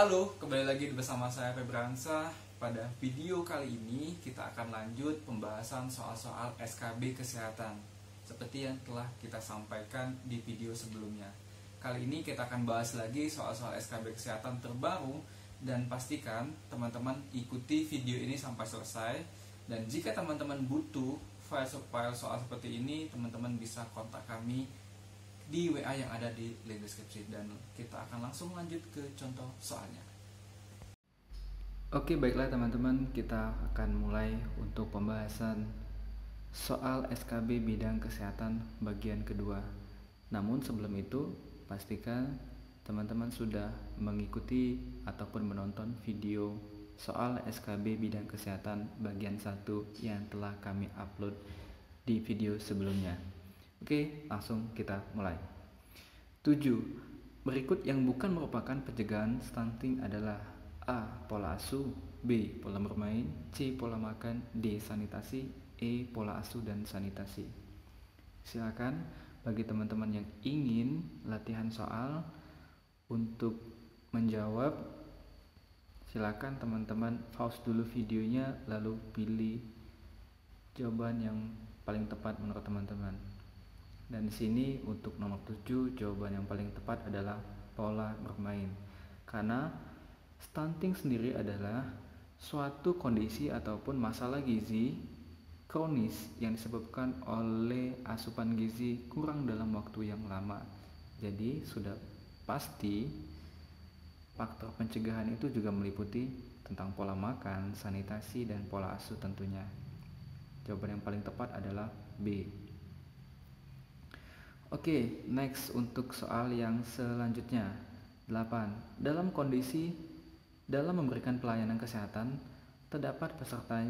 Halo, kembali lagi bersama saya Febransa. Pada video kali ini kita akan lanjut pembahasan soal-soal SKB kesehatan seperti yang telah kita sampaikan di video sebelumnya. Kali ini kita akan bahas lagi soal-soal SKB kesehatan terbaru dan pastikan teman-teman ikuti video ini sampai selesai. Dan jika teman-teman butuh file soal seperti ini, teman-teman bisa kontak kami di WA yang ada di link deskripsi, dan kita akan langsung lanjut ke contoh soalnya. Oke, baiklah teman-teman, kita akan mulai untuk pembahasan soal SKB bidang kesehatan bagian kedua. Namun sebelum itu, pastikan teman-teman sudah mengikuti ataupun menonton video soal SKB bidang kesehatan bagian 1 yang telah kami upload di video sebelumnya. Oke, langsung kita mulai. 7. Berikut yang bukan merupakan pencegahan stunting adalah: A. Pola asuh, B. Pola bermain, C. Pola makan, D. Sanitasi, E. Pola asuh dan sanitasi. Silakan bagi teman-teman yang ingin latihan soal untuk menjawab, silakan teman-teman pause dulu videonya lalu pilih jawaban yang paling tepat menurut teman-teman. Dan di sini untuk nomor 7, jawaban yang paling tepat adalah pola bermain. Karena stunting sendiri adalah suatu kondisi ataupun masalah gizi kronis yang disebabkan oleh asupan gizi kurang dalam waktu yang lama. Jadi sudah pasti faktor pencegahan itu juga meliputi tentang pola makan, sanitasi, dan pola asuh tentunya. Jawaban yang paling tepat adalah B. Oke, next untuk soal yang selanjutnya. 8. Dalam memberikan pelayanan kesehatan, terdapat peserta.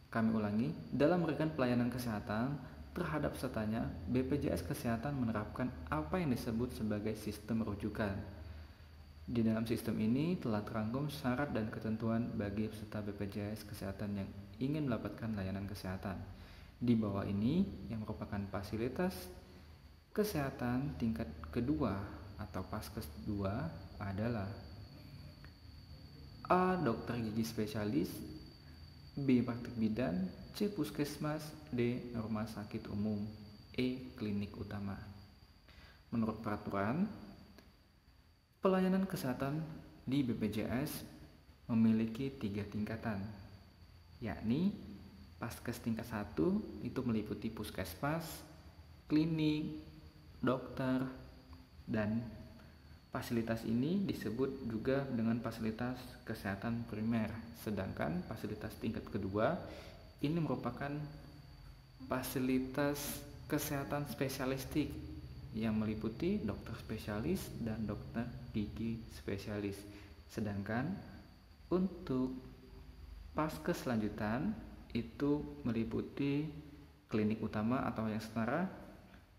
Kami ulangi, dalam memberikan pelayanan kesehatan terhadap pesertanya, BPJS Kesehatan menerapkan apa yang disebut sebagai sistem rujukan. Di dalam sistem ini telah terangkum syarat dan ketentuan bagi peserta BPJS Kesehatan yang ingin mendapatkan layanan kesehatan. Di bawah ini yang merupakan fasilitas kesehatan tingkat kedua atau Paskes 2 adalah: A. Dokter gigi spesialis, B. Praktik bidan, C. Puskesmas, D. Rumah sakit umum, E. Klinik utama. Menurut peraturan, pelayanan kesehatan di BPJS memiliki 3 tingkatan, yakni Paskes tingkat 1 itu meliputi puskesmas, klinik, dokter, dan fasilitas ini disebut juga dengan fasilitas kesehatan primer. Sedangkan fasilitas tingkat kedua ini merupakan fasilitas kesehatan spesialistik yang meliputi dokter spesialis dan dokter gigi spesialis. Sedangkan untuk Paskes lanjutan itu meliputi klinik utama atau yang setara,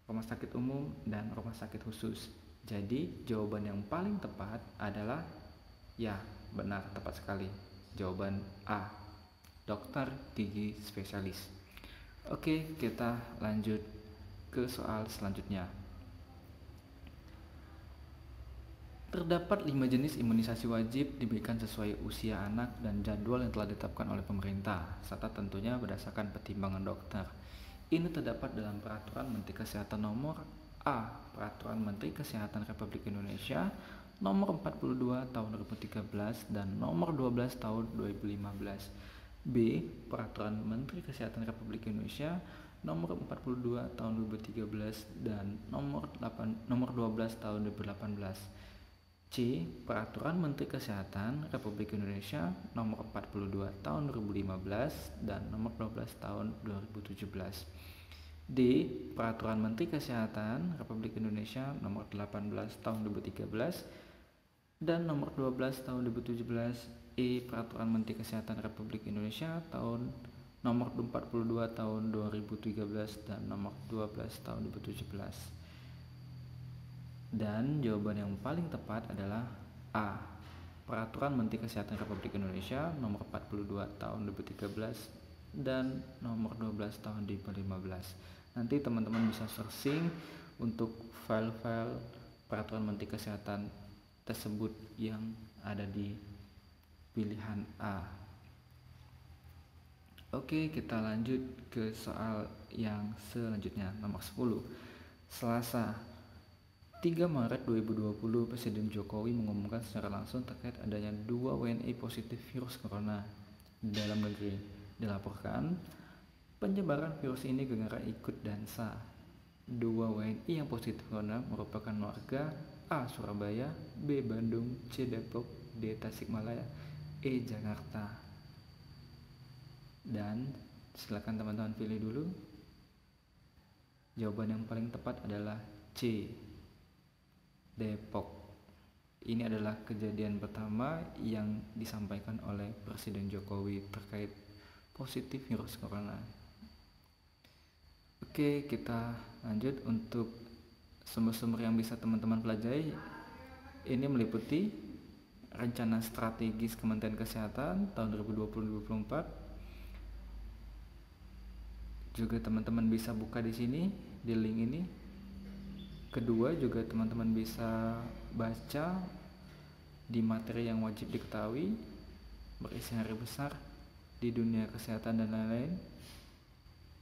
rumah sakit umum, dan rumah sakit khusus. Jadi jawaban yang paling tepat adalah ya, benar, tepat sekali. Jawaban A, dokter gigi spesialis. Oke, kita lanjut ke soal selanjutnya. Terdapat 5 jenis imunisasi wajib diberikan sesuai usia anak dan jadwal yang telah ditetapkan oleh pemerintah, serta tentunya berdasarkan pertimbangan dokter. Ini terdapat dalam Peraturan Menteri Kesehatan Nomor A. Peraturan Menteri Kesehatan Republik Indonesia Nomor 42 Tahun 2013 dan Nomor 12 Tahun 2015. B. Peraturan Menteri Kesehatan Republik Indonesia Nomor 42 Tahun 2013 dan Nomor 12 Tahun 2018. C. Peraturan Menteri Kesehatan Republik Indonesia Nomor 42 Tahun 2015 dan Nomor 12 Tahun 2017. D. Peraturan Menteri Kesehatan Republik Indonesia Nomor 18 Tahun 2013 dan Nomor 12 Tahun 2017. E. Peraturan Menteri Kesehatan Republik Indonesia Nomor 42 Tahun 2013 dan Nomor 12 Tahun 2017. Dan jawaban yang paling tepat adalah A. Peraturan Menteri Kesehatan Republik Indonesia Nomor 42 Tahun 2013 dan Nomor 12 Tahun 2015. Nanti teman-teman bisa searching untuk file-file peraturan Menteri Kesehatan tersebut yang ada di pilihan A. Oke, kita lanjut ke soal yang selanjutnya, nomor 10. Selasa 3 Maret 2020, Presiden Jokowi mengumumkan secara langsung terkait adanya 2 WNI positif virus corona di dalam negeri. Dilaporkan, penyebaran virus ini gara-gara ikut dansa. 2 WNI yang positif corona merupakan warga A. Surabaya, B. Bandung, C. Depok, D. Tasikmalaya, E. Jakarta. Dan silakan teman-teman pilih dulu. Jawaban yang paling tepat adalah C. Depok. Ini adalah kejadian pertama yang disampaikan oleh Presiden Jokowi terkait positif virus corona. Oke, kita lanjut untuk sumber-sumber yang bisa teman-teman pelajari. Ini meliputi rencana strategis Kementerian Kesehatan tahun 2020-2024. Juga teman-teman bisa buka di sini di link ini. Kedua, juga teman-teman bisa baca di materi yang wajib diketahui, berisi hari besar di dunia kesehatan dan lain-lain.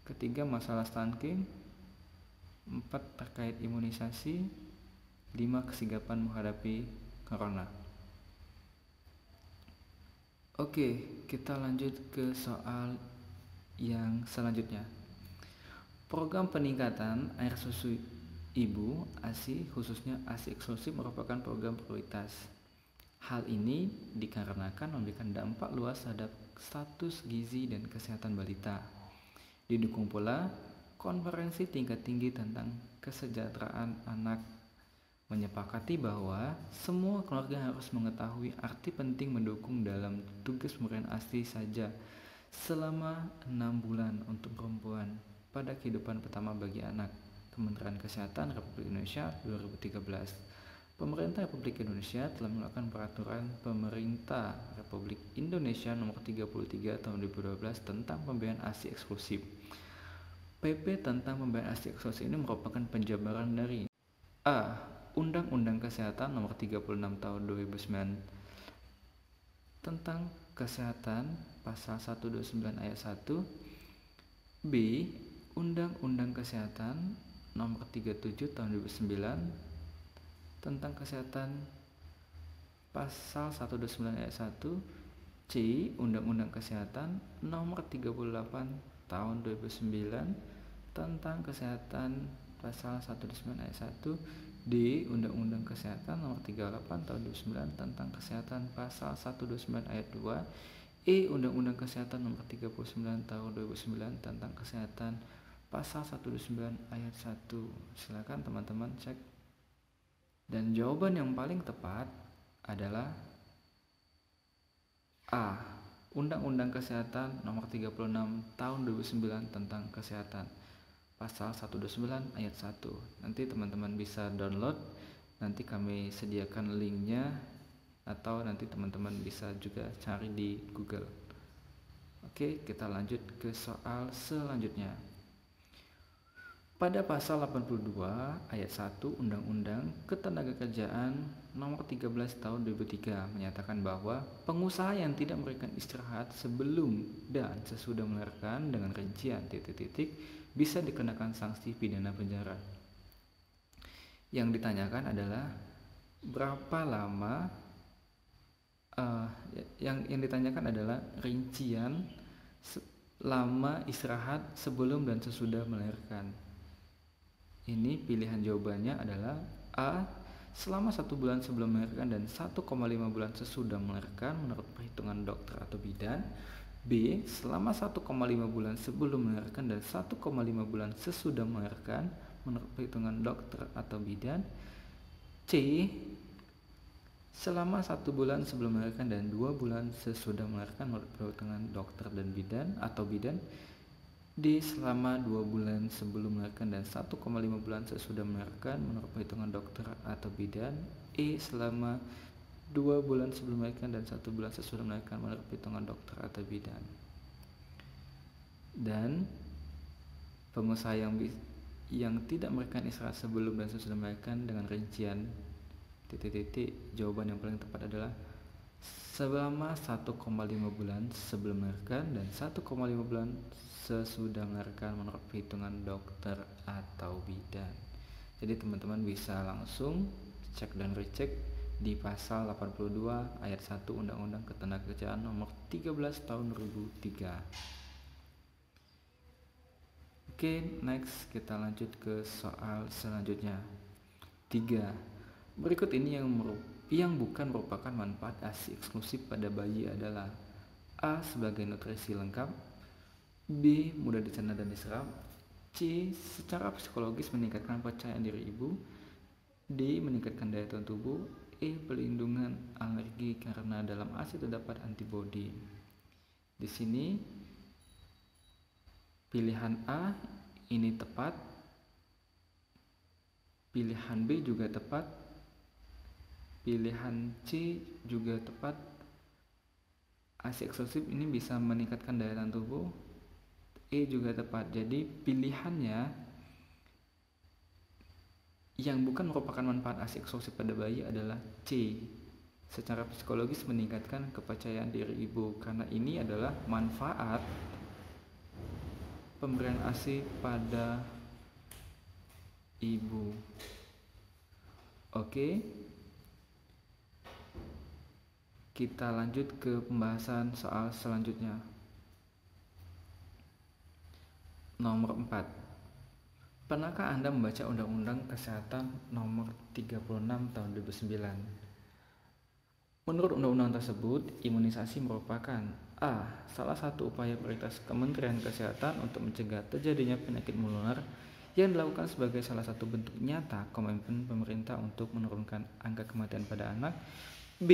Ketiga, masalah stunting. 4, terkait imunisasi. 5, kesigapan menghadapi corona. Oke, kita lanjut ke soal yang selanjutnya. Program peningkatan air susu ibu ASI, khususnya ASI eksklusif, merupakan program prioritas. Hal ini dikarenakan memberikan dampak luas terhadap status gizi dan kesehatan balita. Didukung pula konferensi tingkat tinggi tentang kesejahteraan anak menyepakati bahwa semua keluarga harus mengetahui arti penting mendukung dalam tugas pemberian ASI saja selama 6 bulan untuk perempuan pada kehidupan pertama bagi anak. Kementerian Kesehatan Republik Indonesia 2013. Pemerintah Republik Indonesia telah mengeluarkan peraturan Pemerintah Republik Indonesia nomor 33 tahun 2012 tentang pemberian ASI eksklusif. PP tentang pemberian ASI eksklusif ini merupakan penjabaran dari A. Undang-Undang Kesehatan nomor 36 tahun 2009 tentang kesehatan pasal 129 ayat 1. B. Undang-Undang Kesehatan nomor 37 tahun 2009 tentang kesehatan pasal 129 ayat 1. C. Undang-Undang Kesehatan nomor 38 tahun 2009 tentang kesehatan pasal 129 ayat 1. D. Undang-Undang Kesehatan nomor 38 tahun 2009 tentang kesehatan pasal 129 ayat 2. E. Undang-Undang Kesehatan nomor 39 tahun 2009 tentang kesehatan pasal 129 ayat 1. Silakan teman-teman cek. Dan jawaban yang paling tepat adalah A. Undang-Undang Kesehatan nomor 36 tahun 2009 tentang kesehatan pasal 129 ayat 1. Nanti teman-teman bisa download, nanti kami sediakan linknya, atau nanti teman-teman bisa juga cari di Google. Oke, kita lanjut ke soal selanjutnya. Pada pasal 82 ayat 1 Undang-Undang Ketenagakerjaan nomor 13 tahun 2003 menyatakan bahwa pengusaha yang tidak memberikan istirahat sebelum dan sesudah melahirkan dengan rincian titik-titik bisa dikenakan sanksi pidana penjara. Yang ditanyakan adalah berapa lama yang ditanyakan adalah rincian lama istirahat sebelum dan sesudah melahirkan. Ini pilihan jawabannya adalah A. Selama 1 bulan sebelum melahirkan dan 1,5 bulan sesudah melahirkan menurut perhitungan dokter atau bidan. B. Selama 1,5 bulan sebelum melahirkan dan 1,5 bulan sesudah melahirkan menurut perhitungan dokter atau bidan. C. Selama 1 bulan sebelum melahirkan dan 2 bulan sesudah melahirkan menurut perhitungan dokter dan bidan atau bidan. D. Selama 2 bulan sebelum melahirkan dan 1,5 bulan sesudah melahirkan menurut perhitungan dokter atau bidan. E. Selama 2 bulan sebelum melahirkan dan 1 bulan sesudah melahirkan menurut perhitungan dokter atau bidan. Dan pengusaha yang tidak memberikan istirahat sebelum dan sesudah melahirkan dengan rincian Jawaban yang paling tepat adalah selama 1,5 bulan sebelum melahirkan dan 1,5 bulan sesudah melahirkan menurut perhitungan dokter atau bidan. Jadi teman-teman bisa langsung cek dan recheck di pasal 82 ayat 1 Undang-Undang Ketenagakerjaan nomor 13 tahun 2003. Oke, next kita lanjut ke soal selanjutnya. 3. Berikut ini yang bukan merupakan manfaat ASI eksklusif pada bayi adalah: A. Sebagai nutrisi lengkap, B. Mudah dicerna dan diserap, C. Secara psikologis meningkatkan percayaan diri ibu, D. Meningkatkan daya tahan tubuh, E. Pelindungan alergi karena dalam ASI terdapat antibodi. Di sini pilihan A ini tepat, pilihan B juga tepat, pilihan C juga tepat. ASI eksklusif ini bisa meningkatkan daya tahan tubuh, E juga tepat. Jadi pilihannya yang bukan merupakan manfaat ASI eksklusif pada bayi adalah C. Secara psikologis meningkatkan kepercayaan diri ibu, karena ini adalah manfaat pemberian ASI pada ibu. Oke, kita lanjut ke pembahasan soal selanjutnya. Nomor 4. Pernahkah Anda membaca Undang-Undang Kesehatan nomor 36 tahun 2009? Menurut undang-undang tersebut, imunisasi merupakan A. Salah satu upaya prioritas Kementerian Kesehatan untuk mencegah terjadinya penyakit menular yang dilakukan sebagai salah satu bentuk nyata komitmen pemerintah untuk menurunkan angka kematian pada anak. B.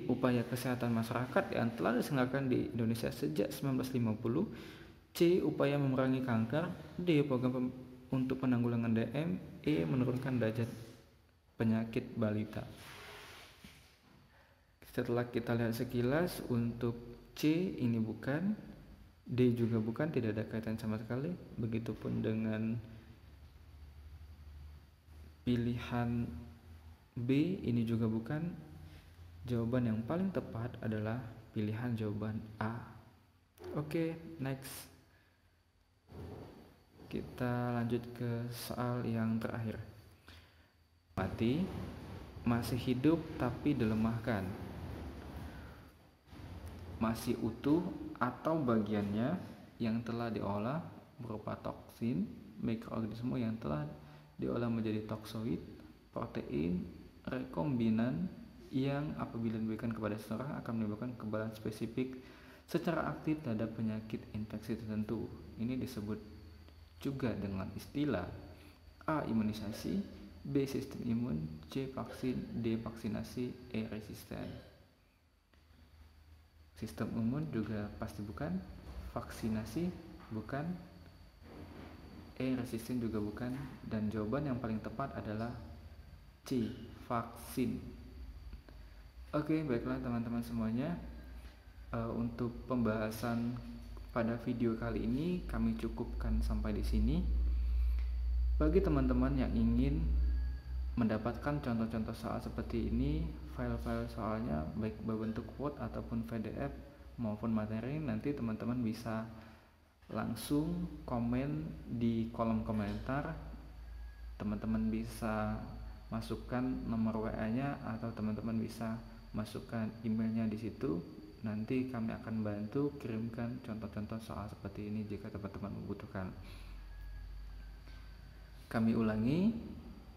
Upaya kesehatan masyarakat yang telah diselenggarakan di Indonesia sejak 1950. C. Upaya memerangi kanker. D. Program untuk penanggulangan DM. E. Menurunkan derajat penyakit balita. Setelah kita lihat sekilas, untuk C ini bukan, D juga bukan, tidak ada kaitan sama sekali. Begitupun dengan pilihan B, ini juga bukan. Jawaban yang paling tepat adalah pilihan jawaban A. Oke, next. Kita lanjut ke soal yang terakhir. Mati, masih hidup tapi dilemahkan, masih utuh atau bagiannya yang telah diolah berupa toksin, mikroorganisme yang telah diolah menjadi toksoid, protein, rekombinan yang apabila diberikan kepada seseorang akan menimbulkan kekebalan spesifik secara aktif terhadap penyakit infeksi tertentu. Ini disebut juga dengan istilah A. Imunisasi, B. Sistem imun, C. Vaksin, D. Vaksinasi, E. Resisten. Sistem imun juga pasti bukan, vaksinasi bukan, E. Resisten juga bukan, dan jawaban yang paling tepat adalah C. Vaksin. Oke, baiklah teman-teman semuanya. Untuk pembahasan pada video kali ini kami cukupkan sampai di sini. Bagi teman-teman yang ingin mendapatkan contoh-contoh soal seperti ini, file-file soalnya baik berbentuk Word ataupun PDF maupun materi, nanti teman-teman bisa langsung komen di kolom komentar. Teman-teman bisa masukkan nomor WA-nya atau teman-teman bisa masukkan emailnya di situ. Nanti kami akan bantu kirimkan contoh-contoh soal seperti ini jika teman-teman membutuhkan. Kami ulangi,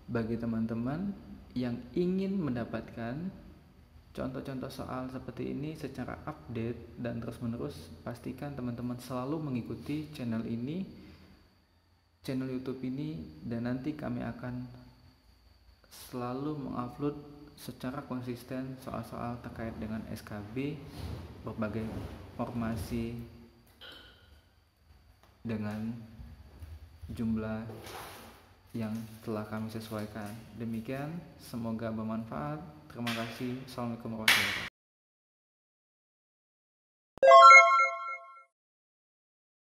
bagi teman-teman yang ingin mendapatkan contoh-contoh soal seperti ini secara update dan terus-menerus, pastikan teman-teman selalu mengikuti channel ini, channel YouTube ini, dan nanti kami akan selalu mengupload secara konsisten soal-soal terkait dengan SKB, berbagai informasi dengan jumlah yang telah kami sesuaikan. Demikian, semoga bermanfaat. Terima kasih. Assalamualaikum warahmatullahi wabarakatuh.